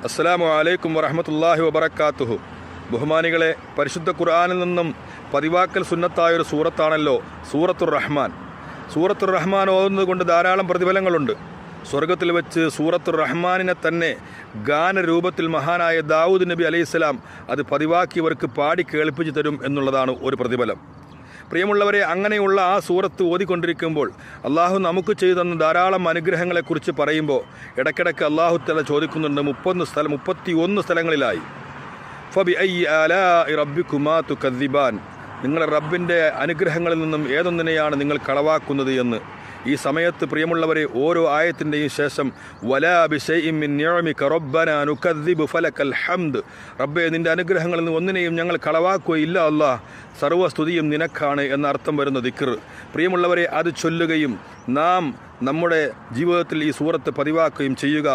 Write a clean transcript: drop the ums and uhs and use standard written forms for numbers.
അസ്സലാമു അലൈക്കും വറഹ്മത്തുള്ളാഹി വബറകാതുഹു. ബഹുമാനികളെ, പരിശുദ്ധ ഖുർആനിൽ നിന്നും പതിവാക്കൽ സുന്നത്തായൊരു സൂറത്താണല്ലോ സൂറത്തുർ റഹ്മാൻ. സൂറത്തുർ റഹ്മാൻ ഓതുന്നത് കൊണ്ട് ധാരാളം പ്രതിഫലങ്ങളുണ്ട്. സ്വർഗത്തിൽ വെച്ച് സൂറത്തുർ റഹ്മാനിനെ തന്നെ ഗാനരൂപത്തിൽ മഹാനായ ദാവൂദ് നബി അലൈഹിസ്സലാം അത് പതിവാക്കിയവർക്ക് പാടി കേൾപ്പിച്ചു തരും എന്നുള്ളതാണ് ഒരു പ്രതിഫലം. പ്രിയമുള്ളവരെ, അങ്ങനെയുള്ള ആ സൂറത്ത് ഓതിക്കൊണ്ടിരിക്കുമ്പോൾ അള്ളാഹു നമുക്ക് ചെയ്തു തന്ന ധാരാളം അനുഗ്രഹങ്ങളെക്കുറിച്ച് പറയുമ്പോൾ ഇടയ്ക്കിടയ്ക്ക് അള്ളാഹു തആല ചോദിക്കുന്നുണ്ട്. 31 സ്ഥലങ്ങളിലായി ഫബി അയ്യി ആലാഇ റബ്ബികുമാ തുകദ്ദിബാൻ, നിങ്ങളുടെ റബ്ബിൻ്റെ അനുഗ്രഹങ്ങളിൽ നിന്നും ഏതൊന്നിനെയാണ് നിങ്ങൾ കളവാക്കുന്നത് എന്ന്. ഈ സമയത്ത് പ്രിയമുള്ളവരെ, ഓരോ ആയത്തിൻ്റെയും ശേഷം വലാ ബിശൈഇൻ മിൻ നിഅമിക റബ്ബനാ നുകദ്ദിബു ഫലക്കൽ ഹംദ്, റബ്ബേ നിൻ്റെ അനുഗ്രഹങ്ങളിൽ നിന്ന് ഒന്നിനെയും ഞങ്ങൾ കളവാക്കുകയില്ല അല്ലാഹ്, സർവ്വസ്തുതിയും നിനക്കാണ് എന്ന അർത്ഥം വരുന്ന ദിക്ർ. പ്രിയമുള്ളവരെ, അത് ചൊല്ലുകയും നാം നമ്മുടെ ജീവിതത്തിൽ ഈ സൂറത്ത് പതിവാക്കുകയും ചെയ്യുക.